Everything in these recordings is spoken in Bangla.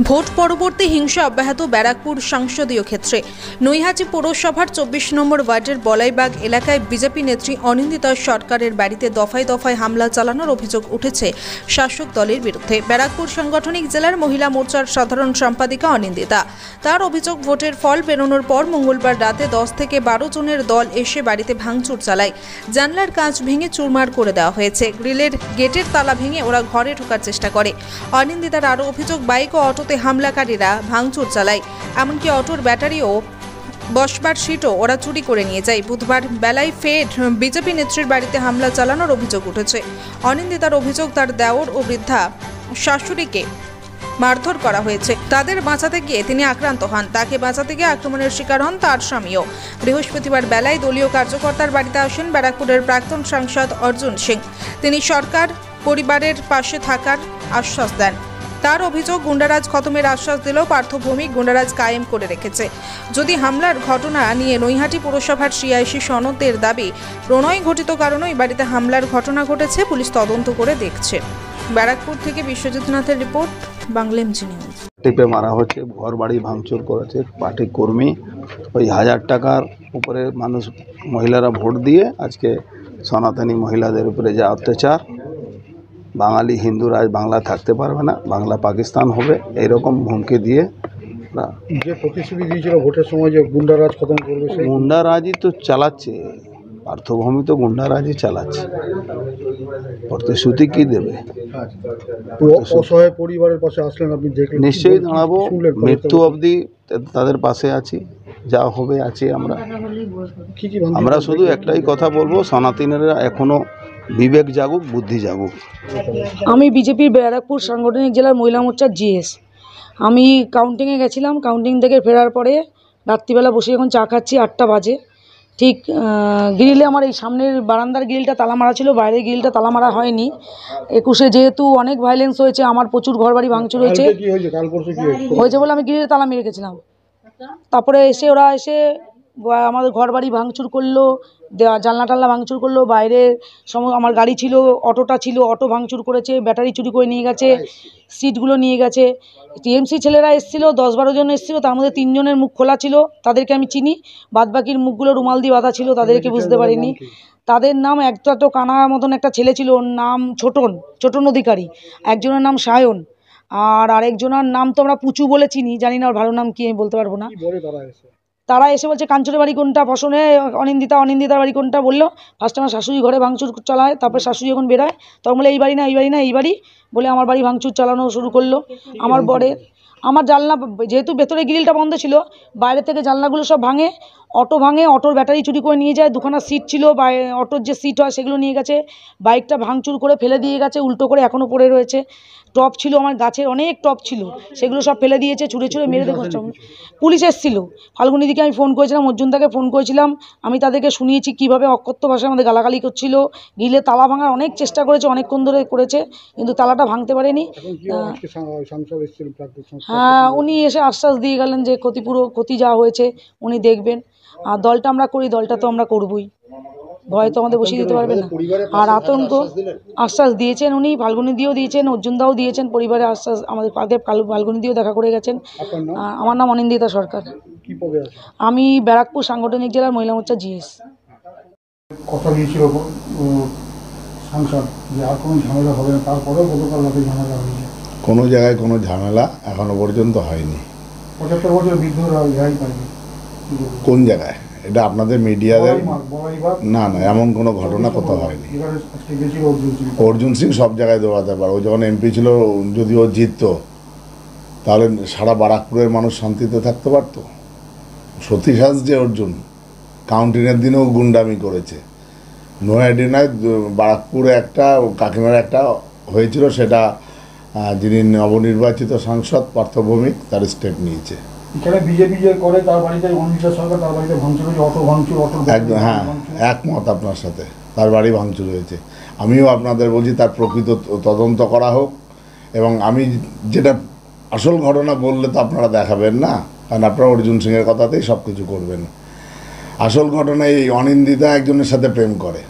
ভোট পরবর্তী হিংসা অব্যাহত ব্যারাকপুর সংসদীয় ক্ষেত্রে। নৈহাটি পৌরসভার ২৪ নম্বর ওয়ার্ডের বলাইবাগ এলাকায় বিজেপি নেত্রী অনিন্দিতা সরকারের বাড়িতে দফায় দফায় হামলা চালানোর অভিযোগ উঠেছে শাসক দলের বিরুদ্ধে। ব্যারাকপুর সাংগঠনিক জেলার মহিলা মোর্চার সাধারণ সম্পাদিকা অনিন্দিতা, তার অভিযোগ ভোটের ফল বেরোনোর পর মঙ্গলবার রাতে ১০ থেকে ১২ জনের দল এসে বাড়িতে ভাঙচুর চালায়। জানলার কাঁচ ভেঙে চুরমার করে দেওয়া হয়েছে। গ্রিলের গেটের তালা ভেঙে ওরা ঘরে ঢোকার চেষ্টা করে। অনিন্দিতার আরও অভিযোগ, বাইক ও অটোতে হামলাকারীরা ভাঙচুর চালায়, এমনকি অটোর ব্যাটারি ও বসবার সিটও ওরা চুরি করে নিয়ে যায়। বুধবার বেলায় ফের বিজেপি নেত্রীর বাড়িতে হামলা চালানোর অভিযোগ উঠেছে। অনিন্দিতার অভিযোগ, তার দেওর ও বৃদ্ধা শাশুড়িকে মারধর করা হয়েছে। তাদের বাঁচাতে গিয়ে তিনি আক্রান্ত হন। তাকে বাঁচাতে গিয়ে আক্রমণের শিকার হন তার স্বামীও। বৃহস্পতিবার বেলায় দলীয় কার্যকর্তার বাড়িতে আসেন ব্যারাকপুরের প্রাক্তন সাংসদ অর্জুন সিং। তিনি সরকার পরিবারের পাশে থাকার আশ্বাস দেন। তার অভিযোগ, গুন্ডারাজ খতমের আশ্বাস দিলেও পার্থভূমিক গুন্ডারাজ কায়েম করে রেখেছে। যদি হামলার ঘটনা নিয়ে নৈহাটি পৌরসভার সিআইসি সনদের দাবি, প্রণয় ঘটিত কারণেই বাড়িতে হামলার ঘটনা ঘটেছে, পুলিশ তদন্ত করে দেখছে। ব্যারাকপুর থেকে বিশ্বজিৎ নাথের রিপোর্ট, বাংলা এমজি নিউজ। টিপে মারা হচ্ছে, ঘর বাড়ি ভাঙচুর করেছে পার্টি কর্মী। ওই ১০০০ টাকার উপরে মানুষ মহিলারা ভোট দিয়ে আজকে সনাতনী মহিলাদের উপরে যা অত্যাচার, বাঙালি হিন্দুরা আজ বাংলা থাকতে পারবে না, বাংলা পাকিস্তান হবে, এইরকম হুমকি দিয়ে যে প্রতিশ্রুতি দিয়েছিল ভোটের সময় যে গুন্ডারাজ খতম করবে, সেই গুন্ডারাজই তো চালাচ্ছে। পার্থভূমি তো গুন্ডারাজই চালাচ্ছে, প্রতিশ্রুতি কি দেবে? অসহায় পরিবারের পাশে আসলেন আপনি, দেখলেন? নিশ্চয়ই দাঁড়াবো, মৃত্যু অবধি তাদের পাশে আছি, যা হবে আছি আমরা। শুধু একটাই কথা বলবো, সনাতনীরা এখনো বিবেক জাগুক, বুদ্ধি জাগুক। আমি বিজেপির ব্যারাকপুর সাংগঠনিক জেলার মহিলা মোর্চার জিএস। আমি কাউন্টিংয়ে গেছিলাম। কাউন্টিং থেকে ফেরার পরে রাত্রিবেলা বসে এখন চা খাচ্ছি, ৮টা বাজে। ঠিক গ্রিলে, আমার এই সামনের বারান্দার গ্রিলটা তালা মারা ছিল, বাইরের গ্রিলটা তালা মারা হয়নি। ২১-এ যেহেতু অনেক ভায়োলেন্স হয়েছে, আমার প্রচুর ঘরবাড়ি ভাঙচুর হয়েছে বলে আমি গ্রিলে তালা মেরে রেখেছিলাম। তারপরে ওরা এসে আমাদের ঘরবাড়ি ভাঙচুর করলো, জানলা টাল্লা ভাঙচুর করলো, বাইরে আমার গাড়ি ছিল, অটোটা ছিল, অটো ভাঙচুর করেছে, ব্যাটারি চুরি করে নিয়ে গেছে, সিটগুলো নিয়ে গেছে। টিএমসি ছেলেরা এসেছিল, ১০-১২ জন এসেছিলো, তার মধ্যে ৩ জনের মুখ খোলা ছিল, তাদেরকে আমি চিনি। বাদবাকির মুখগুলো রুমাল দিয়ে বাঁধা ছিল, তাদেরকে বুঝতে পারিনি। তাদের নাম, একটা তো কানা মতন একটা ছেলে ছিল, ওর নাম ছোটন অধিকারী, একজনের নাম সায়ন, আর আরেকজনের নাম তো আমরা পুচু বলে চিনি, জানি না ওর ভালো নাম কি আমি বলতে পারবো না। তারা এসে বলছে কাঞ্চনের বাড়ি কোনটা, বসনে অনিন্দিতার বাড়ি কোনটা বললো। ফার্স্ট আমার শাশুড়ি ঘরে ভাঙচুর চালায়, তারপর শাশুড়ি যখন বেরোয় তখন বলে এই বাড়ি না, এই বাড়ি বলে আমার বাড়ি ভাঙচুর চালানো শুরু করলো। আমার জানলা, যেহেতু ভেতরে গ্রিলটা বন্ধ ছিল, বাইরে থেকে জানলাগুলো সব ভাঙে, অটোর ব্যাটারি চুরি করে নিয়ে যায়, দুখানা সিট ছিল, অটোর যে সিট হয় সেগুলো নিয়ে গেছে, বাইকটা ভাঙচুর করে ফেলে দিয়ে গেছে, উল্টো করে এখনও পড়ে রয়েছে। টপ ছিল, আমার গাছের অনেক টপ ছিল, সেগুলো সব ফেলে দিয়েছে, ছুঁড়ে মেরে দেখো। পুলিশ এসেছিল, ফাল্গুনিদিকে আমি ফোন করেছিলাম, অর্জুনদাকে ফোন করেছিলাম। আমি তাদেরকে শুনিয়েছি কীভাবে অকথ্য ভাষায় আমাদের গালাগালি করছিল। গ্রিলে তালা ভাঙার অনেক চেষ্টা করেছে, অনেকক্ষণ ধরে করেছে, কিন্তু তালাটা ভাঙতে পারেনি। হ্যাঁ, উনি এসে আশ্বাস দিয়ে গেলেন যে ক্ষতি যা হয়েছে উনি দেখবেন। আর দলটা আমরা করি, দলটা তো আমরা করবই, ভয় তো আমাদের বসিয়ে দিতে পারবে না। আর আতঙ্ক আশ্বাস দিয়েছেন উনি, ফাল্গুনিদিও দিয়েছেন, অর্জুনদাও দিয়েছেন, পরিবারের আশ্বাস আমাদের পাশে ফাল্গুনিদিও দেখা করে গেছেন। আমার নাম অনিন্দিতা সরকার। আমি ব্যারাকপুর সাংগঠনিক জেলার মহিলা মোর্চা জিএস। কথা দিয়েছিল সাংসদ যে আর কোনো ঝামেলা হবে না, তারপরেও গতকাল রাতে ঝামেলা হয়েছে। কোনো জায়গায় কোনো ঝামেলা এখনো পর্যন্ত হয়নি। ৭৫ বছর বৃদ্ধরা রেহাই পায়নি। কোন জায়গায়? এটা আপনাদের মিডিয়াদের না, এমন কোনো ঘটনা কোথাও হয়নি। অর্জুন সিং সব জায়গায় দৌড়াতে পারে। ও যখন এমপি ছিল, যদি ও জিততো তাহলে সারা বারাকপুরের মানুষ শান্তিতে থাকতে পারতো। সতী সাজ যে অর্জুন কাউন্টিংয়ের দিনেও গুন্ডামি করেছে। নৈহাটি নয়, বারাকপুরে একটা, কাকিনাড়া একটা হয়েছিল, সেটা যিনি নবনির্বাচিত সাংসদ পার্থভৌমিক তার স্টেপ নিয়েছে। এখানে বিজেপি যে করে, তার বাড়িতে অনিন্দিতা সরকার, তার বাড়িতে ভাঙচুর হয়েছে, অটো ভাঙচুর, একদম। হ্যাঁ, একমত আপনার সাথে, তার বাড়ি ভাঙচুর হয়েছে। আমিও আপনাদের বলছি তার প্রকৃত তদন্ত করা হোক, এবং আমি যেটা আসল ঘটনা বললে তো আপনারা দেখাবেন না, কারণ আপনারা অর্জুন সিংয়ের কথাতেই সব কিছু করবেন। আসল ঘটনা, এই অনিন্দিতা একজনের সাথে প্রেম করে,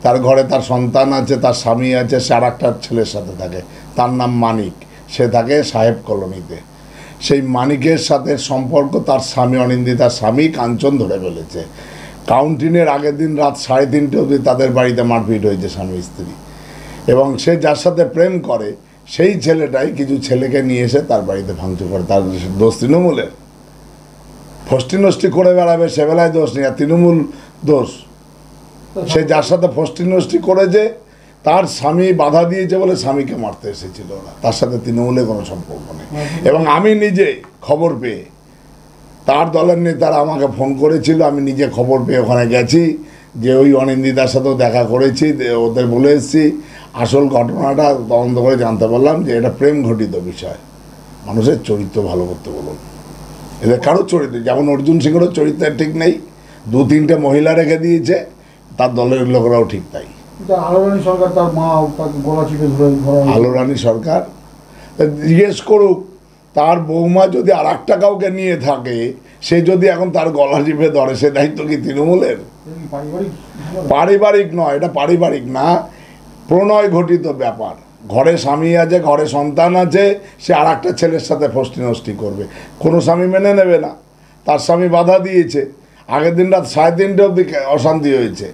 তার ঘরে তার সন্তান আছে, তার স্বামী আছে, সে আর একটা ছেলের সাথে থাকে, তার নাম মানিক, সে থাকে সাহেব কলোনিতে। সেই মানিকের সাথে সম্পর্ক তার স্বামী অনিন্দিতার স্বামী কাঞ্চন ধরে ফেলেছে। কাউন্টিংয়ের আগের দিন রাত 3:30 অবধি তাদের বাড়িতে মারপিট হয়েছে স্বামী স্ত্রী, এবং সে যার সাথে প্রেম করে সেই ছেলেটাই কিছু ছেলেকে নিয়ে এসে তার বাড়িতে ভাঙচুর করে। তার দোষ তৃণমূলের, ফষ্টি নষ্টি করে বেড়াবে সে বেলায় দোষ নেই, আর তৃণমূল দোষ। সে যার সাথে ফষ্টি নষ্টি করেছে তার স্বামী বাধা দিয়েছে বলে স্বামীকে মারতে এসেছিল ওরা, তার সাথে তৃণমূলের কোনো সম্পর্ক নেই। এবং আমি নিজে খবর পেয়ে, তার দলের নেতারা আমাকে ফোন করেছিল, আমি নিজে খবর পেয়ে ওখানে গেছি, যে ওই অনিন্দিতার সাথেও দেখা করেছি, ওদের বলে এসেছি। আসল ঘটনাটা তদন্ত করে জানতে পারলাম যে এটা প্রেম ঘটিত বিষয়। মানুষের চরিত্র ভালো করতে বলুন, এদের কারো চরিত্র, যেমন অর্জুন সিংয়েরও চরিত্র ঠিক নেই, 2-3টে মহিলা রেখে দিয়েছে, তার দলের লোকেরাও ঠিক তাই। আলোরানী সরকার তার মা তাকে গলা চিপে ধরে আলোরানী সরকার জিজ্ঞেস করুক, তার বৌমা যদি আর একটা কাউকে নিয়ে থাকে, সে যদি এখন তার গলা চিপে ধরে, সে দায়িত্ব কি তৃণমূলের? পারিবারিক নয়, এটা পারিবারিক না, প্রণয় ঘটিত ব্যাপার। ঘরে স্বামী আছে, ঘরে সন্তান আছে, সে আর একটা ছেলের সাথে ফষ্টি নষ্টি করবে, কোনো স্বামী মেনে নেবে না। তার স্বামী বাধা দিয়েছে। আগের দিন রাত 3:30 অবধি অশান্তি হয়েছে,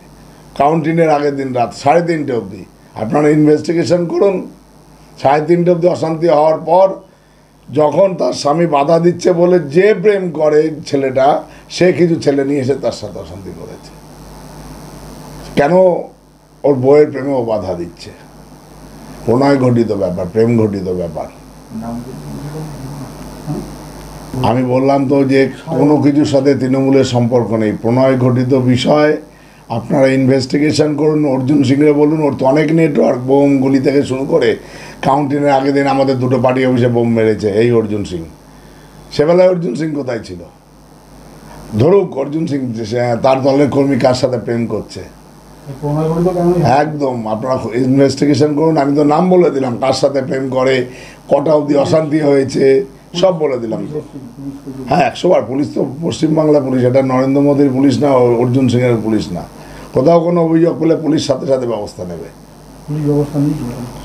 কাউন্টিংয়ের আগের দিন রাত 3:30 অবধি। আপনারা ইনভেস্টিগেশন করুন। 3:30 অবধি অশান্তি হওয়ার পর যখন তার স্বামী বাধা দিচ্ছে বলে যে প্রেম করে ছেলেটা, সে কিছু ছেলে নিয়ে এসে তার সাথে অশান্তি করেছে। কেন? ওর বউয়ের প্রেমে ও বাধা দিচ্ছে। প্রণয় ঘটিত ব্যাপার, প্রেম ঘটিত ব্যাপার। আমি বললাম তো যে কোনো কিছুর সাথে তৃণমূলের সম্পর্ক নেই, প্রণয় ঘটিত বিষয়। আপনারা ইনভেস্টিগেশন করুন। অর্জুন সিংরে বলুন, ওর তো অনেক নেটওয়ার্ক, বোম গুলি থেকে শুরু করে কাউন্টিংয়ের আগের দিন আমাদের 2টো পার্টি অফিসে বোম মেরেছে এই অর্জুন সিং। সেবেলায় অর্জুন সিং কোথায় ছিল? ধরুক অর্জুন সিং তার দলের কর্মী কার সাথে প্রেম করছে, একদম আপনারা ইনভেস্টিগেশন করুন। আমি তো নাম বলে দিলাম, কার সাথে প্রেম করে, কটা অবধি অশান্তি হয়েছে, সব বলে দিলাম। হ্যাঁ, 100 বার। পুলিশ তো পশ্চিমবাংলা পুলিশ, এটা নরেন্দ্র মোদীর পুলিশ না, অর্জুন সিংয়ের পুলিশ না। কোথাও কোনো অভিযোগ পেলে পুলিশ সাথে সাথে ব্যবস্থা নেবে।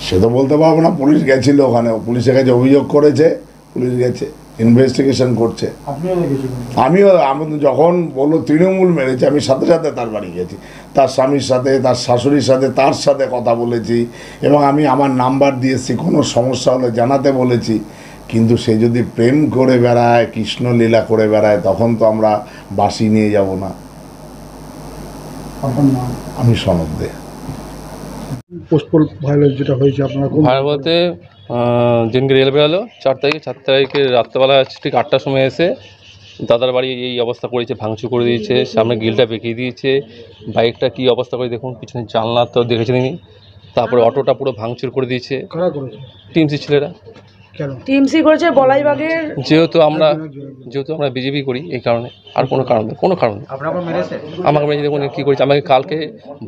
সে তো বলতে পারবো না, পুলিশ গেছিল ওখানে, পুলিশের কাছে অভিযোগ করেছে, পুলিশ গেছে, ইনভেস্টিগেশন করছে। আমিও আমাদের যখন বললো তৃণমূল মেরেছে, আমি সাথে সাথে তার বাড়ি গেছি, তার স্বামীর সাথে, তার শাশুড়ির সাথে, তার সাথে কথা বলেছি, এবং আমি আমার নাম্বার দিয়েছি, কোনো সমস্যা হলে জানাতে বলেছি। কিন্তু সে যদি প্রেম করে বেড়ায়, কৃষ্ণলীলা করে বেড়ায়, তখন তো আমরা বাঁশি নিয়ে যাব না। আমি সনদ দে। পোস্টপোল ভায়োলেন্স যেটা হয়েছে আপনারা ভাড়া বলতে যেদিনকে রেল বেরোলো 4 তারিখে রাত্রেবেলা ঠিক 8টার সময় এসে দাদার বাড়ি এই অবস্থা করেছে, ভাঙচুর করে দিয়েছে, সামনে গ্রিলটা বেঁকিয়ে দিয়েছে, বাইকটা কি অবস্থা করে দেখুন, পিছনে জানলা তো দেখেছেন। তারপরে অটোটা পুরো ভাঙচুর করে দিয়েছে। টিএমসি ছেলেরা টিএমসি করেছে বলাইবাগের, যেহেতু আমরা বিজেপি করি, এই কারণে, আর কোনো কারণ নেই। আমাকে মেরেছে। দেখুন কী করেছে, আমাকে কালকে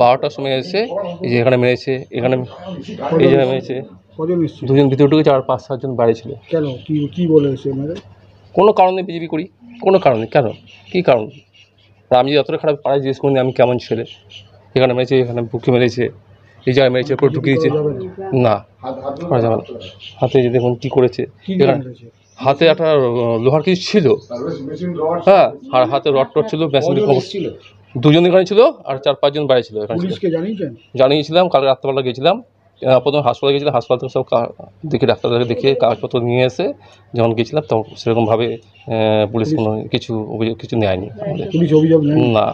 12টার সময় এসে এই যে এখানে মেরেছে, এখানে এই জায়গায় মেরেছে। 2জন ভিতরে ঢুকেছে, আর 5-7 জন বাইরে ছিল। কেন কি বলেছে? কোনো কারণ নেই, বিজেপি করি, কোনো কারণ নেই। কেন, কী কারণ? আমি যতটা খারাপ পাড়ায় জিজ্ঞেস করিনি আমি কেমন ছেলে। এখানে মেরেছে, এখানে বুকে মেরেছে, এই জায়গায় মেরেছে, পুরো ঢুকিয়ে দিয়েছে। না, করা যাবে না। হাতে যে দেখুন কী করেছে, এখানে হাতে একটা লোহার কিছু ছিল, হ্যাঁ, আর হাতে রড ছিল, মেশিন 2জন এখানে ছিল, আর 4-5 জন বাইরে ছিল। এখানে জানিয়েছিলাম, কালকে রাত্রেবেলা গেছিলাম, প্রথমে হাসপাতালে গেছিলাম, হাসপাতাল থেকে সব দেখে ডাক্তারকে দেখিয়ে কাগজপত্র নিয়ে এসে যখন গেছিলাম, তখন সেরকমভাবে পুলিশ কোনো কিছু নেয়নি। না।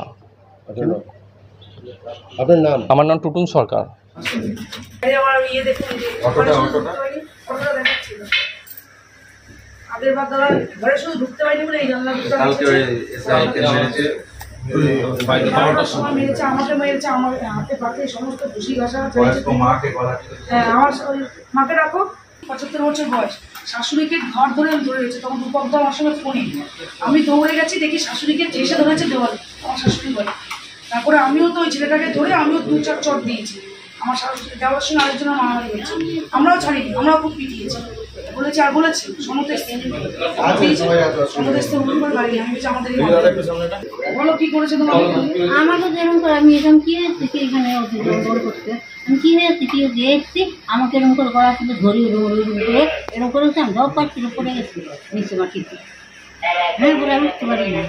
আপনার নাম? আমার নাম টুটুন সরকার। আমাকে মেরেছে, আমার হাতে পাতে সমস্ত ঘুষি ঘাসা। আমার মাকে রাখো, 75 বছর বয়স, শাশুড়িকে ঘর ধরে রয়েছে, তখন রূপক দা আমার সঙ্গে ফোনে। আমি দৌড়ে গেছি, দেখি শাশুড়িকে চেষে ধরেছে দেওয়াল, আমার শাশুড়ি বলে। তারপরে আমিও তো ওই ছেলেটাকে ধরে আমিও 2-4 চট দিয়েছি। আমার শাশুড়ি যাওয়ার সঙ্গে আরেকজন মারামারি হয়েছে, আমরাও ছাড়িনি, আমরাও খুব পিটিয়েছি। বলেছে আর বলেছে সমতেশ উল্লুবার বাড়ি আমি বলছি আমাদের বলো কি করেছে তোমাকে আমাকে যেরকম করে আমি এরকম কি হয়েছে কি এখানে জঙ্গল করতে আমি কি হয়েছে কি দেখছি আমাকে এরকম করে গলা তুলে ধরিয়ে করে এরকম করেছে আমি ধপ পাচ্ছিল পড়ে গেছি নিচে মাটিতে হ্যাঁ বলে আমি উঠতে পারি না।